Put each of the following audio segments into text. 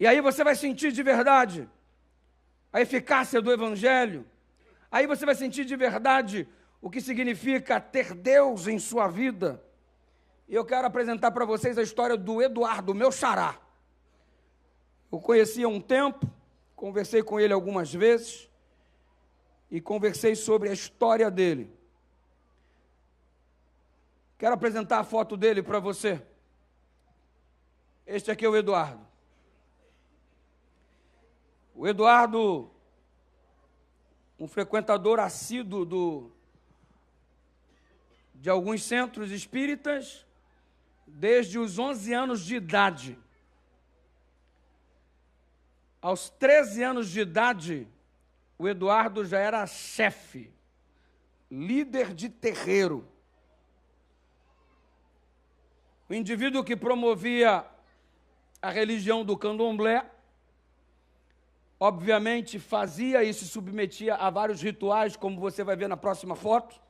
E aí você vai sentir de verdade a eficácia do Evangelho. Aí você vai sentir de verdade o que significa ter Deus em sua vida. E eu quero apresentar para vocês a história do Eduardo, meu xará. Eu conheci há um tempo, conversei com ele algumas vezes e conversei sobre a história dele. Quero apresentar a foto dele para você. Este aqui é o Eduardo. O Eduardo, um frequentador assíduo de alguns centros espíritas, desde os 11 anos de idade. Aos 13 anos de idade, o Eduardo já era chefe, líder de terreiro. O indivíduo que promovia a religião do candomblé, obviamente fazia e se submetia a vários rituais, como você vai ver na próxima foto.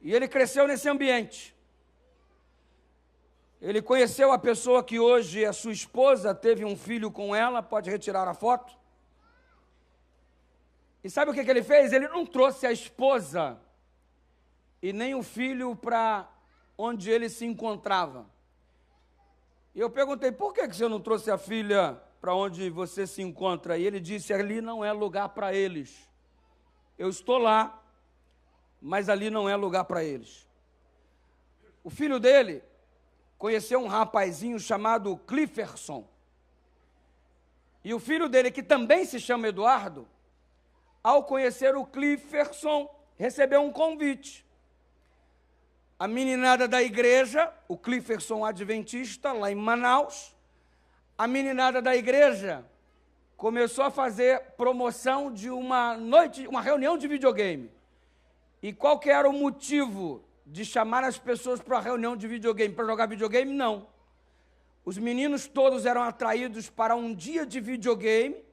E ele cresceu nesse ambiente. Ele conheceu a pessoa que hoje é sua esposa, teve um filho com ela, pode retirar a foto. E sabe o que ele fez? Ele não trouxe a esposa e nem o filho para onde ele se encontrava. E eu perguntei, por que você não trouxe a filha para onde você se encontra? E ele disse, ali não é lugar para eles. Eu estou lá, mas ali não é lugar para eles. O filho dele conheceu um rapazinho chamado Clifferson. E o filho dele, que também se chama Eduardo, ao conhecer o Clifferson, recebeu um convite. A meninada da igreja, o Clifferson Adventista, lá em Manaus, a meninada da igreja começou a fazer promoção de uma noite, uma reunião de videogame. E qual que era o motivo de chamar as pessoas para a reunião de videogame? Para jogar videogame? Não. Os meninos todos eram atraídos para um dia de videogame,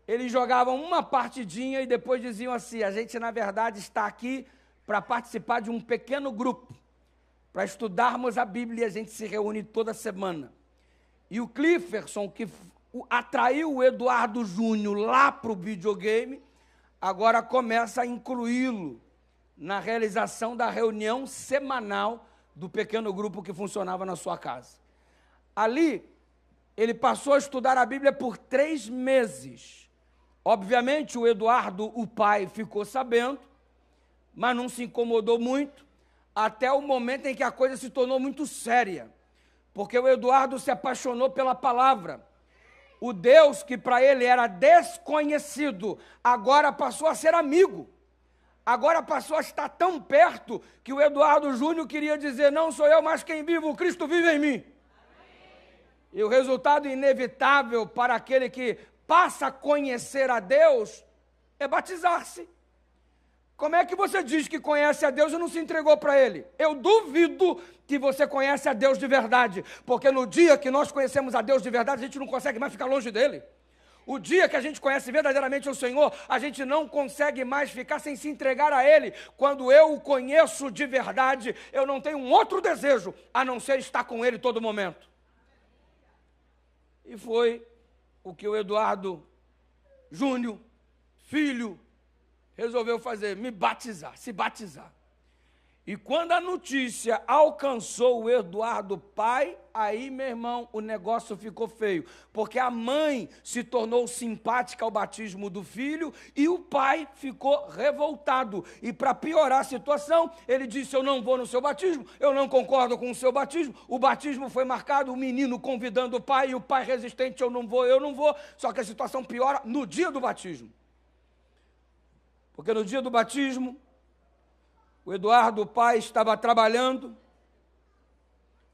eles jogavam uma partidinha e depois diziam assim, a gente na verdade está aqui para participar de um pequeno grupo, para estudarmos a Bíblia, e a gente se reúne toda semana. E o Clifferson, que atraiu o Eduardo Júnior lá para o videogame, agora começa a incluí-lo na realização da reunião semanal do pequeno grupo que funcionava na sua casa. Ali, ele passou a estudar a Bíblia por 3 meses. Obviamente, o Eduardo, o pai, ficou sabendo, mas não se incomodou muito, até o momento em que a coisa se tornou muito séria, porque o Eduardo se apaixonou pela palavra. O Deus que para ele era desconhecido, agora passou a ser amigo. Agora passou a estar tão perto que o Eduardo Júnior queria dizer, não sou eu mais quem vive, o Cristo vive em mim. Amém. E o resultado inevitável para aquele que passa a conhecer a Deus é batizar-se. Como é que você diz que conhece a Deus e não se entregou para Ele? Eu duvido que você conhece a Deus de verdade, porque no dia que nós conhecemos a Deus de verdade, a gente não consegue mais ficar longe dEle. O dia que a gente conhece verdadeiramente o Senhor, a gente não consegue mais ficar sem se entregar a Ele. Quando eu o conheço de verdade, eu não tenho um outro desejo, a não ser estar com Ele todo momento. E foi o que o Eduardo Júnior, filho, resolveu fazer, se batizar. E quando a notícia alcançou o Eduardo pai, aí, meu irmão, o negócio ficou feio, porque a mãe se tornou simpática ao batismo do filho e o pai ficou revoltado. E para piorar a situação, ele disse, eu não vou no seu batismo, eu não concordo com o seu batismo. O batismo foi marcado, o menino convidando o pai e o pai resistente, eu não vou. Só que a situação piora no dia do batismo. Porque no dia do batismo, o Eduardo, o pai, estava trabalhando,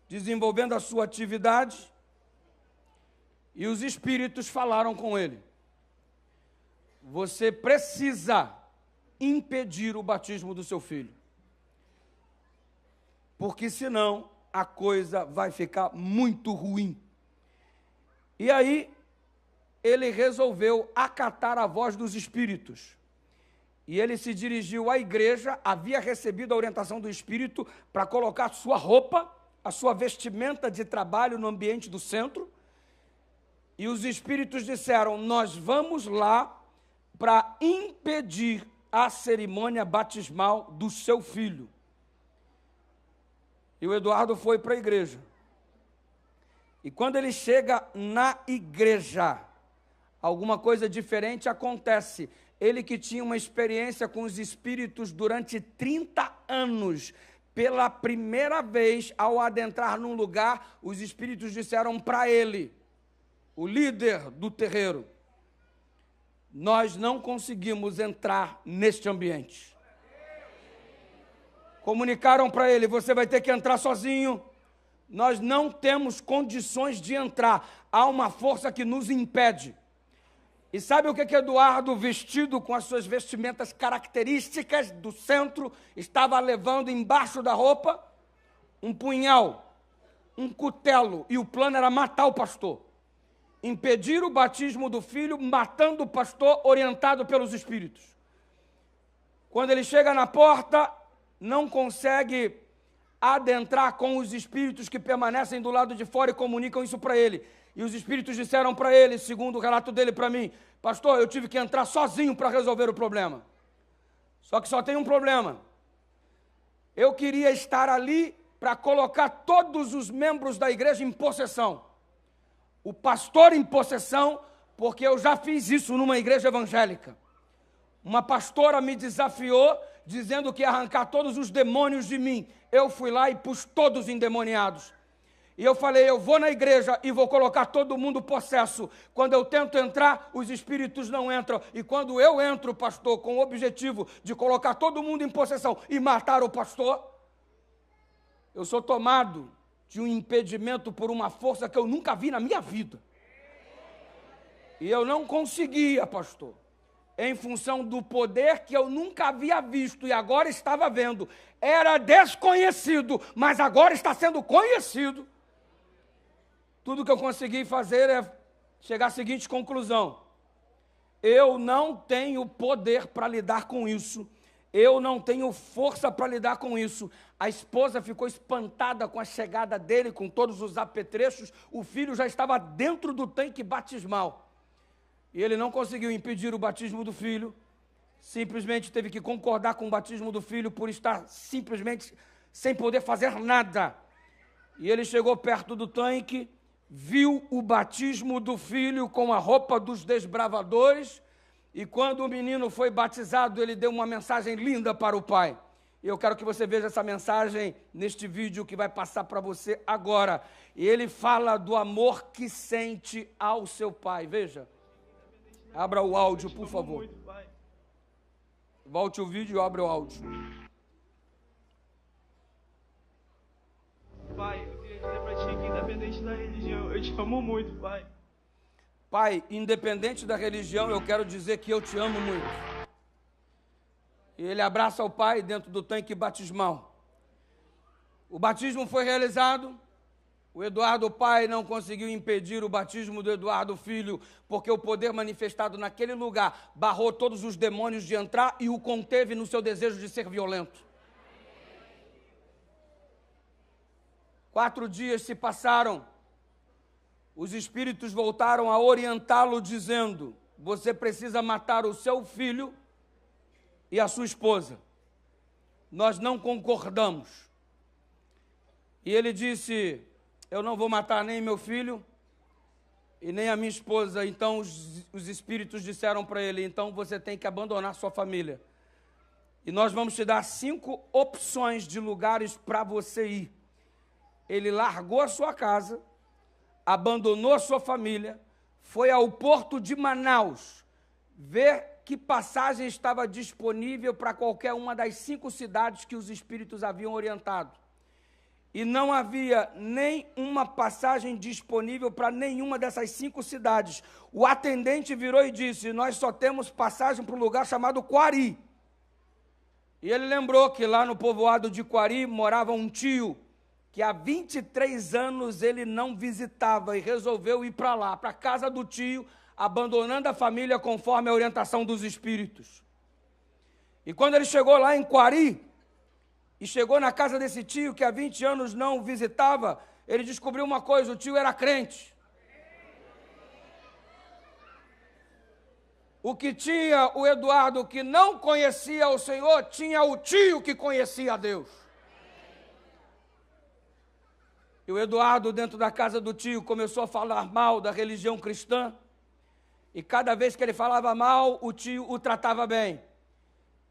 desenvolvendo a sua atividade, e os espíritos falaram com ele. Você precisa impedir o batismo do seu filho, porque senão a coisa vai ficar muito ruim. E aí, ele resolveu acatar a voz dos espíritos. E ele se dirigiu à igreja, havia recebido a orientação do Espírito para colocar sua roupa a sua vestimenta de trabalho no ambiente do centro, e os espíritos disseram: nós vamos lá para impedir a cerimônia batismal do seu filho. E o Eduardo foi para a igreja. E quando ele chega na igreja, alguma coisa diferente acontece. Ele que tinha uma experiência com os espíritos durante 30 anos, pela primeira vez, ao adentrar num lugar, os espíritos disseram para ele, o líder do terreiro: nós não conseguimos entrar neste ambiente. Comunicaram para ele: você vai ter que entrar sozinho, nós não temos condições de entrar, há uma força que nos impede. E sabe o que Eduardo, vestido com as suas vestimentas características do centro, estava levando embaixo da roupa? Um punhal, um cutelo, e o plano era matar o pastor. Impedir o batismo do filho, matando o pastor, orientado pelos espíritos. Quando ele chega na porta, não consegue adentrar com os espíritos que permanecem do lado de fora e comunicam isso para ele. E os espíritos disseram para ele, segundo o relato dele para mim: pastor, eu tive que entrar sozinho para resolver o problema. Só que só tem um problema. Eu queria estar ali para colocar todos os membros da igreja em possessão. O pastor em possessão, porque eu já fiz isso numa igreja evangélica. Uma pastora me desafiou, dizendo que ia arrancar todos os demônios de mim. Eu fui lá e pus todos endemoniados. E eu falei: eu vou na igreja e vou colocar todo mundo possesso. Quando eu tento entrar, os espíritos não entram. E quando eu entro, pastor, com o objetivo de colocar todo mundo em possessão e matar o pastor, eu sou tomado de um impedimento por uma força que eu nunca vi na minha vida. E eu não conseguia, pastor, em função do poder que eu nunca havia visto e agora estava vendo. Era desconhecido, mas agora está sendo conhecido. Tudo que eu consegui fazer é chegar à seguinte conclusão: eu não tenho poder para lidar com isso, eu não tenho força para lidar com isso. A esposa ficou espantada com a chegada dele, com todos os apetrechos. O filho já estava dentro do tanque batismal. E ele não conseguiu impedir o batismo do filho, simplesmente teve que concordar com o batismo do filho por estar simplesmente sem poder fazer nada. E ele chegou perto do tanque, viu o batismo do filho com a roupa dos desbravadores, e quando o menino foi batizado, ele deu uma mensagem linda para o pai. E eu quero que você veja essa mensagem neste vídeo que vai passar para você agora. E ele fala do amor que sente ao seu pai. Veja. Abra o áudio, por favor. Volte o vídeo e abra o áudio. Pai, eu queria dizer pra ti que independente da religião, eu te amo muito, pai. Pai, independente da religião, eu quero dizer que eu te amo muito. E ele abraça o pai dentro do tanque batismal. O batismo foi realizado. O Eduardo pai não conseguiu impedir o batismo do Eduardo filho, porque o poder manifestado naquele lugar barrou todos os demônios de entrar e o conteve no seu desejo de ser violento. 4 dias se passaram. Os espíritos voltaram a orientá-lo, dizendo: você precisa matar o seu filho e a sua esposa. Nós não concordamos. E ele disse: eu não vou matar nem meu filho e nem a minha esposa. Então os espíritos disseram para ele: então você tem que abandonar sua família. E nós vamos te dar 5 opções de lugares para você ir. Ele largou a sua casa, abandonou a sua família, foi ao porto de Manaus ver que passagem estava disponível para qualquer uma das 5 cidades que os espíritos haviam orientado. E não havia nenhuma passagem disponível para nenhuma dessas 5 cidades. O atendente virou e disse: nós só temos passagem para um lugar chamado Quari. E ele lembrou que lá no povoado de Quari morava um tio, que há 23 anos ele não visitava, e resolveu ir para lá, para a casa do tio, abandonando a família conforme a orientação dos espíritos. E quando ele chegou lá em Quari, e chegou na casa desse tio que há 20 anos não visitava, ele descobriu uma coisa: o tio era crente. O que tinha o Eduardo que não conhecia o Senhor, tinha o tio que conhecia a Deus. E o Eduardo, dentro da casa do tio, começou a falar mal da religião cristã. E cada vez que ele falava mal, o tio o tratava bem.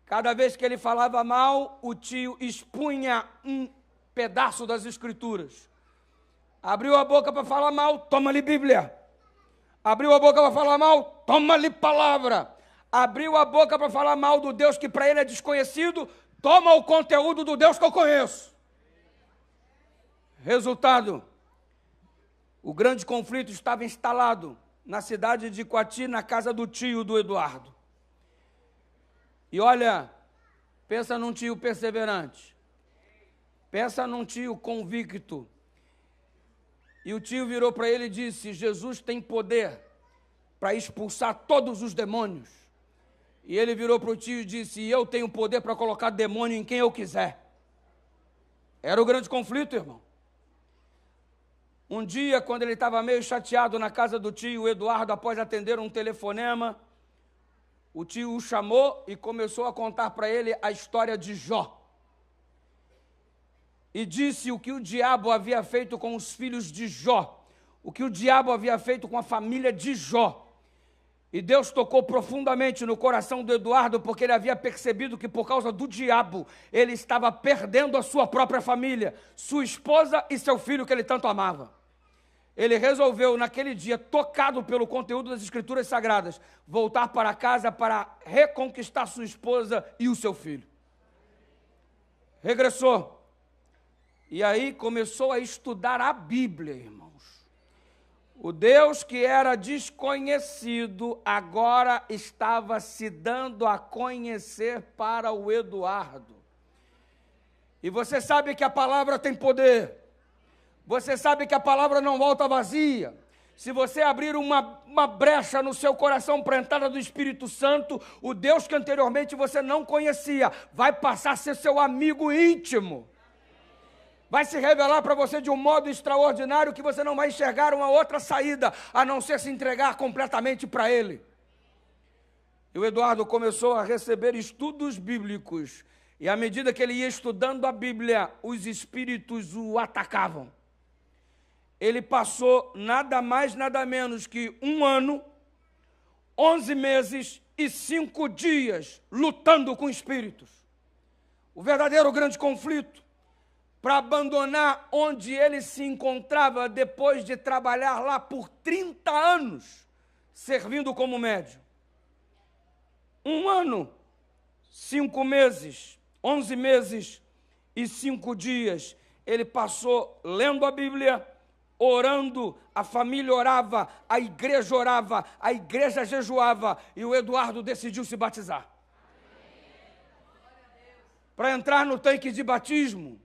Cada vez que ele falava mal, o tio expunha um pedaço das Escrituras. Abriu a boca para falar mal, toma-lhe Bíblia. Abriu a boca para falar mal, toma-lhe palavra. Abriu a boca para falar mal do Deus que para ele é desconhecido, toma o conteúdo do Deus que eu conheço. Resultado, o grande conflito estava instalado na cidade de Coati, na casa do tio do Eduardo. E olha, pensa num tio perseverante, pensa num tio convicto. E o tio virou para ele e disse: Jesus tem poder para expulsar todos os demônios. E ele virou para o tio e disse: e eu tenho poder para colocar demônio em quem eu quiser. Era o grande conflito, irmão. Um dia, quando ele estava meio chateado na casa do tio, o Eduardo, após atender um telefonema, o tio o chamou e começou a contar para ele a história de Jó. E disse o que o diabo havia feito com os filhos de Jó, o que o diabo havia feito com a família de Jó. E Deus tocou profundamente no coração do Eduardo, porque ele havia percebido que por causa do diabo, ele estava perdendo a sua própria família, sua esposa e seu filho que ele tanto amava. Ele resolveu, naquele dia, tocado pelo conteúdo das Escrituras Sagradas, voltar para casa para reconquistar sua esposa e o seu filho. Regressou. E aí começou a estudar a Bíblia, irmãos. O Deus que era desconhecido agora estava se dando a conhecer para o Eduardo. E você sabe que a palavra tem poder. Você sabe que a palavra não volta vazia. Se você abrir uma brecha no seu coração para a entrada do Espírito Santo, o Deus que anteriormente você não conhecia vai passar a ser seu amigo íntimo. Vai se revelar para você de um modo extraordinário que você não vai enxergar uma outra saída, a não ser se entregar completamente para Ele. E o Eduardo começou a receber estudos bíblicos, e à medida que ele ia estudando a Bíblia, os espíritos o atacavam. Ele passou nada mais, nada menos que 1 ano, 11 meses e 5 dias lutando com espíritos. O verdadeiro grande conflito, para abandonar onde ele se encontrava depois de trabalhar lá por 30 anos, servindo como médium. 1 ano, 5 meses, 11 meses e 5 dias, ele passou lendo a Bíblia, orando, a família orava, a igreja jejuava, e o Eduardo decidiu se batizar. Para entrar no tanque de batismo,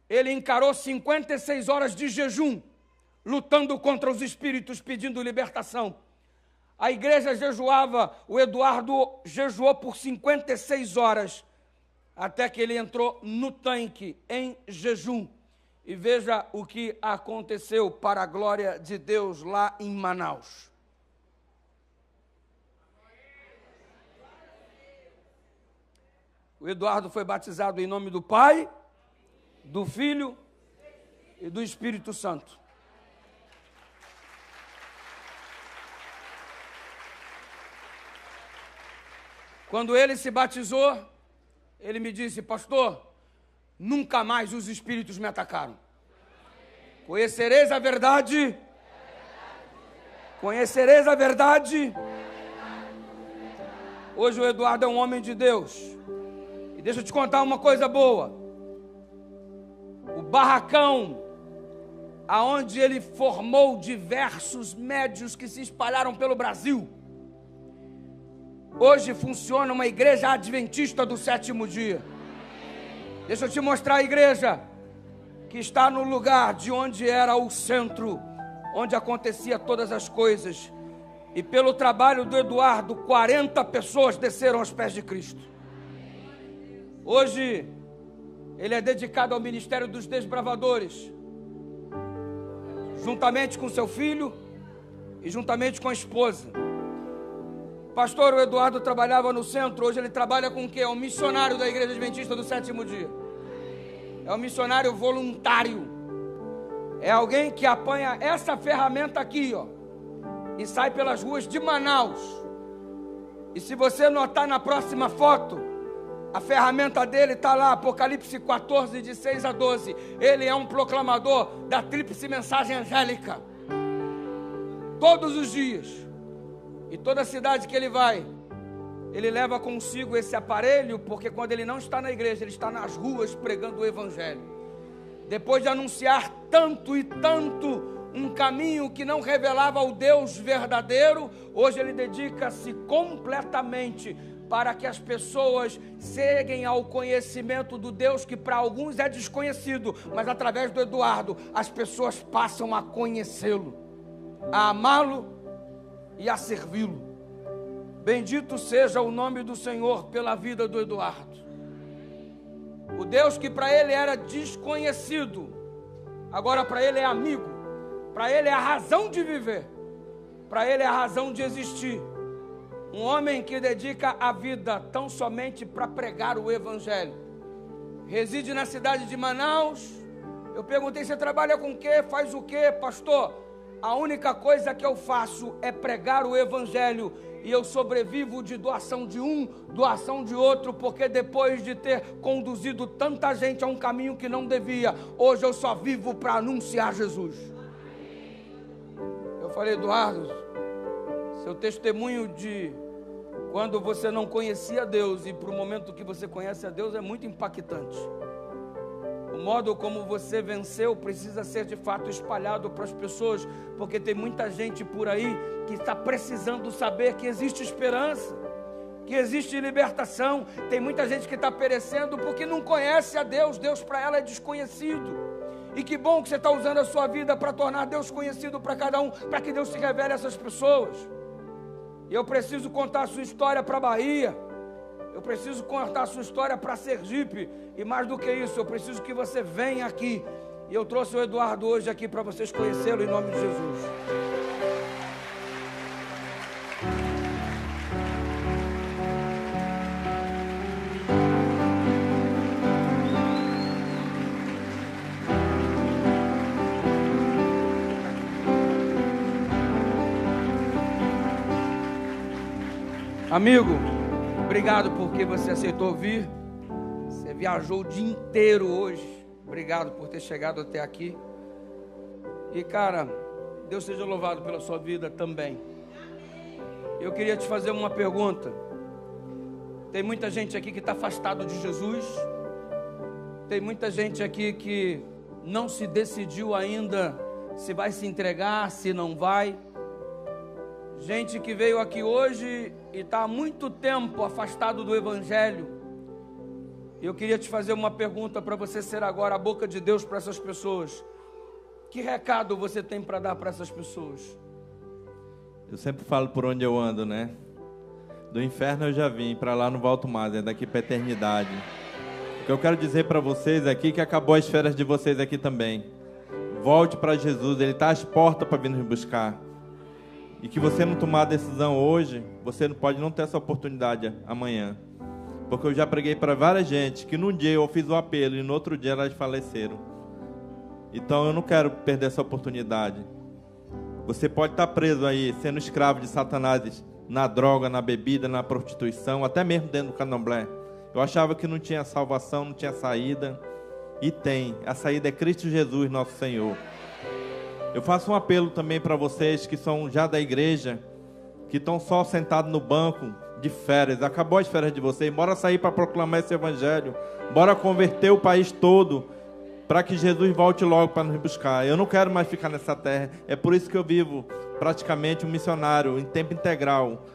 ele encarou 56 horas de jejum, lutando contra os espíritos, pedindo libertação. A igreja jejuava, o Eduardo jejuou por 56 horas, até que ele entrou no tanque em jejum. E veja o que aconteceu para a glória de Deus lá em Manaus. O Eduardo foi batizado em nome do Pai, do Filho e do Espírito Santo. Quando ele se batizou, ele me disse: pastor, nunca mais os espíritos me atacaram. Conhecereis a verdade, conhecereis a verdade. Hoje o Eduardo é um homem de Deus. E deixa eu te contar uma coisa boa. O barracão, aonde ele formou diversos médios que se espalharam pelo Brasil, hoje funciona uma igreja adventista do 7º dia. Deixa eu te mostrar a igreja que está no lugar de onde era o centro, onde acontecia todas as coisas. E pelo trabalho do Eduardo, 40 pessoas desceram aos pés de Cristo. Hoje, Ele é dedicado ao ministério dos desbravadores, juntamente com seu filho e juntamente com a esposa. Pastor, o Eduardo trabalhava no centro, hoje ele trabalha com o quê? É um missionário da Igreja Adventista do Sétimo Dia. É um missionário voluntário. É alguém que apanha essa ferramenta aqui, ó, e sai pelas ruas de Manaus. E se você notar na próxima foto, a ferramenta dele está lá, Apocalipse 14, de 6 a 12. Ele é um proclamador da tríplice mensagem angélica. Todos os dias. E toda cidade que ele vai, ele leva consigo esse aparelho, porque quando ele não está na igreja, ele está nas ruas pregando o evangelho. Depois de anunciar tanto e tanto um caminho que não revelava o Deus verdadeiro, hoje ele dedica-se completamente para que as pessoas cheguem ao conhecimento do Deus que para alguns é desconhecido, mas através do Eduardo, as pessoas passam a conhecê-lo, a amá-lo e a servi-lo. Bendito seja o nome do Senhor pela vida do Eduardo. O Deus que para ele era desconhecido, agora para ele é amigo, para ele é a razão de viver, para ele é a razão de existir. Um homem que dedica a vida tão somente para pregar o evangelho. Reside na cidade de Manaus. Eu perguntei, você trabalha com o quê? Faz o quê, pastor? A única coisa que eu faço é pregar o evangelho. E eu sobrevivo de doação de um, doação de outro, porque depois de ter conduzido tanta gente a um caminho que não devia, hoje eu só vivo para anunciar Jesus. Eu falei, Eduardo, seu testemunho de quando você não conhecia Deus e para o momento que você conhece a Deus é muito impactante. O modo como você venceu precisa ser de fato espalhado para as pessoas, porque tem muita gente por aí que está precisando saber que existe esperança, que existe libertação. Tem muita gente que está perecendo porque não conhece a Deus. Deus para ela é desconhecido. E que bom que você está usando a sua vida para tornar Deus conhecido para cada um, para que Deus se revele a essas pessoas. E eu preciso contar a sua história para a Bahia. Eu preciso contar a sua história para Sergipe. E mais do que isso, eu preciso que você venha aqui. E eu trouxe o Eduardo hoje aqui para vocês conhecê-lo em nome de Jesus. Amigo, obrigado porque você aceitou vir. Você viajou o dia inteiro hoje. Obrigado por ter chegado até aqui. E cara, Deus seja louvado pela sua vida também. Eu queria te fazer uma pergunta. Tem muita gente aqui que está afastado de Jesus. Tem muita gente aqui que não se decidiu ainda se vai se entregar, se não vai. Gente que veio aqui hoje e está há muito tempo afastado do Evangelho. Eu queria te fazer uma pergunta para você ser agora a boca de Deus para essas pessoas. Que recado você tem para dar para essas pessoas? Eu sempre falo por onde eu ando, né? Do inferno eu já vim, para lá não volto mais, é daqui para a eternidade. O que eu quero dizer para vocês aqui, que acabou as férias de vocês aqui também. Volte para Jesus, Ele está às portas para vir nos buscar. E que você não tomar a decisão hoje, você não pode não ter essa oportunidade amanhã. Porque eu já preguei para várias gente que num dia eu fiz o apelo e no outro dia elas faleceram. Então eu não quero perder essa oportunidade. Você pode estar preso aí, sendo escravo de Satanás, na droga, na bebida, na prostituição, até mesmo dentro do candomblé. Eu achava que não tinha salvação, não tinha saída. E tem. A saída é Cristo Jesus, nosso Senhor. Eu faço um apelo também para vocês que são já da igreja, que estão só sentados no banco de férias. Acabou as férias de vocês. Bora sair para proclamar esse evangelho. Bora converter o país todo para que Jesus volte logo para nos buscar. Eu não quero mais ficar nessa terra. É por isso que eu vivo praticamente um missionário em tempo integral,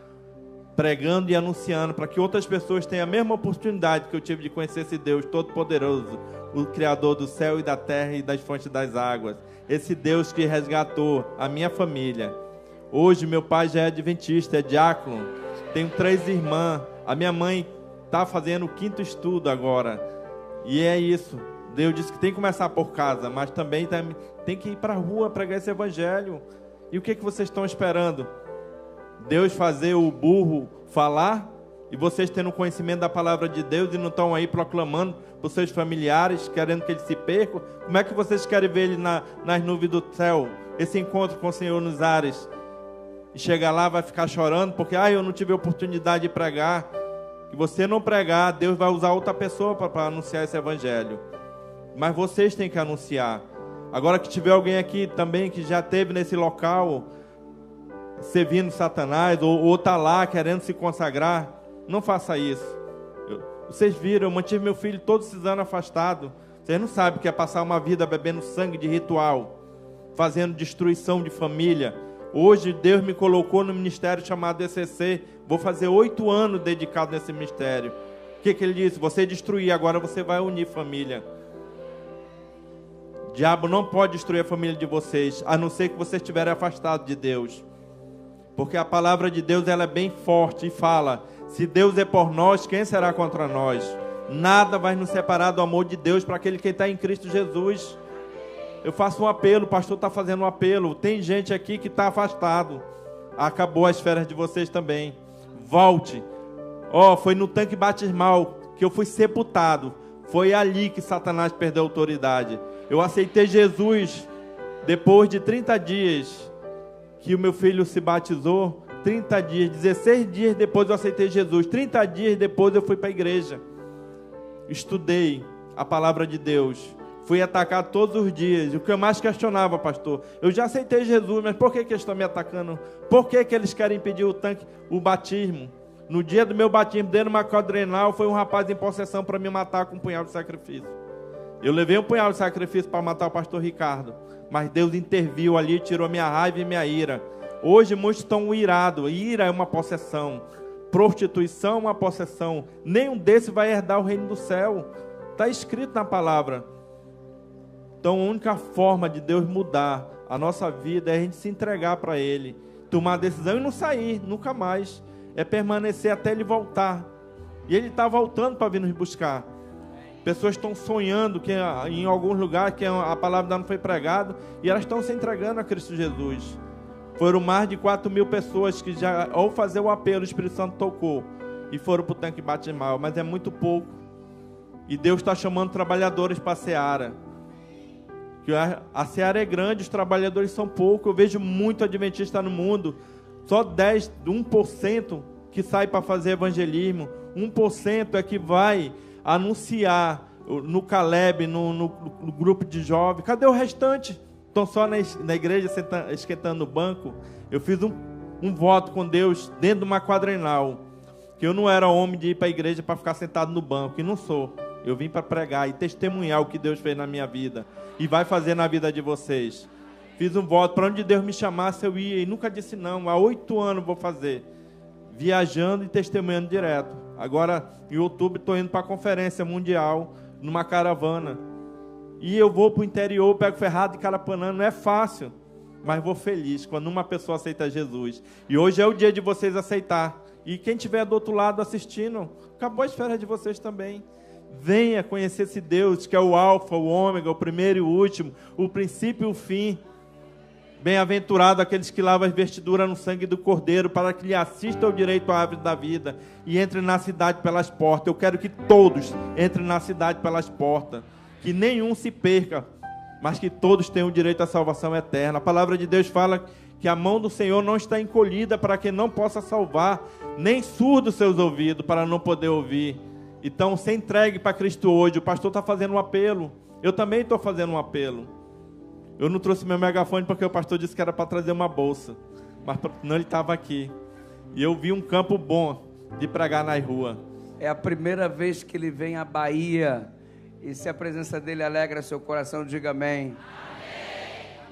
pregando e anunciando para que outras pessoas tenham a mesma oportunidade que eu tive de conhecer esse Deus Todo-Poderoso, o Criador do céu e da terra e das fontes das águas. Esse Deus que resgatou a minha família. Hoje meu pai já é adventista, é diácono. Tenho 3 irmãs. A minha mãe está fazendo o 5º estudo agora. E é isso. Deus disse que tem que começar por casa, mas também tem que ir para a rua pregar esse evangelho. E o que vocês estão esperando? Deus fazer o burro falar? E vocês tendo conhecimento da palavra de Deus e não estão aí proclamando para os seus familiares, querendo que eles se percam? Como é que vocês querem ver ele nas nuvens do céu? Esse encontro com o Senhor nos ares? E chegar lá, vai ficar chorando porque eu não tive oportunidade de pregar. E você não pregar, Deus vai usar outra pessoa para anunciar esse evangelho. Mas vocês têm que anunciar. Agora que tiver alguém aqui também que já esteve nesse local, servindo Satanás, ou está lá querendo se consagrar, não faça isso. Vocês viram, eu mantive meu filho todos esses anos afastado. Vocês não sabem o que é passar uma vida bebendo sangue de ritual, fazendo destruição de família. Hoje Deus me colocou no ministério chamado ECC. Vou fazer 8 anos dedicado nesse ministério. O que ele disse? Você destruir, agora você vai unir família. O diabo não pode destruir a família de vocês, a não ser que vocês estiverem afastados de Deus. Porque a palavra de Deus ela é bem forte e fala: se Deus é por nós, quem será contra nós? Nada vai nos separar do amor de Deus para aquele que está em Cristo Jesus. Eu faço um apelo, o pastor está fazendo um apelo. Tem gente aqui que está afastado. Acabou as férias de vocês também. Volte. Foi no tanque batismal que eu fui sepultado. Foi ali que Satanás perdeu a autoridade. Eu aceitei Jesus depois de 30 dias que o meu filho se batizou. 30 dias, 16 dias depois eu aceitei Jesus. 30 dias depois eu fui para a igreja. Estudei a palavra de Deus. Fui atacado todos os dias. O que eu mais questionava, pastor, eu já aceitei Jesus, mas por que eles estão me atacando? Por que eles querem impedir o batismo? No dia do meu batismo, dentro de uma quadrenal, foi um rapaz em possessão para me matar com um punhal de sacrifício. Eu levei um punhal de sacrifício para matar o pastor Ricardo, mas Deus interviu ali, tirou minha raiva e minha ira. Hoje muitos estão irados. Ira é uma possessão. Prostituição é uma possessão. Nenhum desses vai herdar o reino do céu. Está escrito na palavra. Então a única forma de Deus mudar a nossa vida é a gente se entregar para Ele, tomar a decisão e não sair, nunca mais. É permanecer até Ele voltar. E Ele está voltando para vir nos buscar. Pessoas estão sonhando que em alguns lugares que a palavra não foi pregada e elas estão se entregando a Cristo Jesus. Foram mais de 4.000 pessoas que já, ao fazer o apelo, o Espírito Santo tocou e foram para o tanque batismal, mas é muito pouco. E Deus está chamando trabalhadores para a seara. Que a seara é grande, os trabalhadores são poucos. Eu vejo muito adventista no mundo, só 1% que sai para fazer evangelismo, 1% é que vai anunciar no Caleb, no grupo de jovens. Cadê o restante? Estão só na igreja esquentando o banco. Eu fiz um voto com Deus dentro de uma quadrenal, que eu não era homem de ir para a igreja para ficar sentado no banco, e não sou. Eu vim para pregar e testemunhar o que Deus fez na minha vida e vai fazer na vida de vocês. Fiz um voto, para onde Deus me chamasse eu ia, e nunca disse não. Há 8 anos vou fazer, viajando e testemunhando direto. Agora em outubro estou indo para a conferência mundial numa caravana, e eu vou para o interior, pego Ferrado e Carapanã. Não é fácil, mas vou feliz quando uma pessoa aceita Jesus. E hoje é o dia de vocês aceitar. E quem estiver do outro lado assistindo, acabou a esfera de vocês também. Venha conhecer esse Deus que é o alfa, o ômega, o primeiro e o último, o princípio e o fim. Bem-aventurado aqueles que lavam as vestiduras no sangue do Cordeiro, para que lhe assistam ao direito à árvore da vida e entrem na cidade pelas portas. Eu quero que todos entrem na cidade pelas portas, que nenhum se perca, mas que todos tenham o direito à salvação eterna. A palavra de Deus fala que a mão do Senhor não está encolhida para que não possa salvar, nem surdo seus ouvidos para não poder ouvir. Então, se entregue para Cristo hoje. O pastor está fazendo um apelo. Eu também estou fazendo um apelo. Eu não trouxe meu megafone porque o pastor disse que era para trazer uma bolsa, mas não, ele estava aqui. E eu vi um campo bom de pregar nas ruas. É a primeira vez que ele vem à Bahia. E se a presença dele alegra seu coração, diga amém. Amém.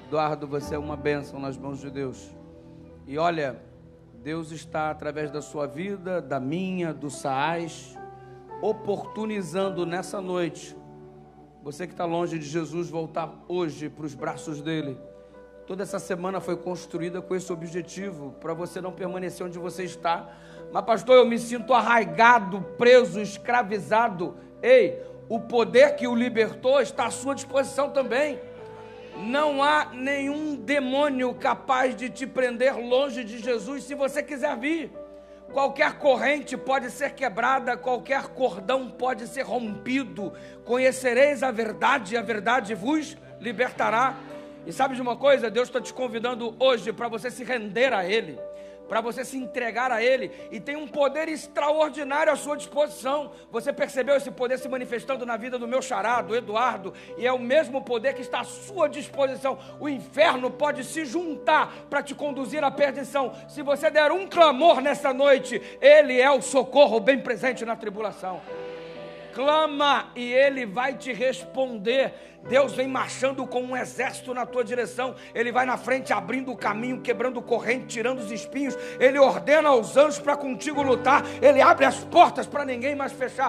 Eduardo, você é uma bênção nas mãos de Deus. E olha, Deus está através da sua vida, da minha, do Saás, oportunizando nessa noite, você que está longe de Jesus, voltar hoje para os braços dele. Toda essa semana foi construída com esse objetivo, para você não permanecer onde você está. Mas pastor, eu me sinto arraigado, preso, escravizado. Ei, o poder que o libertou está à sua disposição também. Não há nenhum demônio capaz de te prender longe de Jesus se você quiser vir. Qualquer corrente pode ser quebrada, qualquer cordão pode ser rompido. Conhecereis a verdade e a verdade vos libertará. E sabe de uma coisa? Deus está te convidando hoje para você se render a Ele, para você se entregar a Ele, e tem um poder extraordinário à sua disposição. Você percebeu esse poder se manifestando na vida do meu xará, do Eduardo, e é o mesmo poder que está à sua disposição. O inferno pode se juntar para te conduzir à perdição. Se você der um clamor nessa noite, Ele é o socorro bem presente na tribulação. Clama e Ele vai te responder. Deus vem marchando com um exército na tua direção. Ele vai na frente abrindo o caminho, quebrando corrente, tirando os espinhos. Ele ordena aos anjos para contigo lutar. Ele abre as portas para ninguém mais fechar.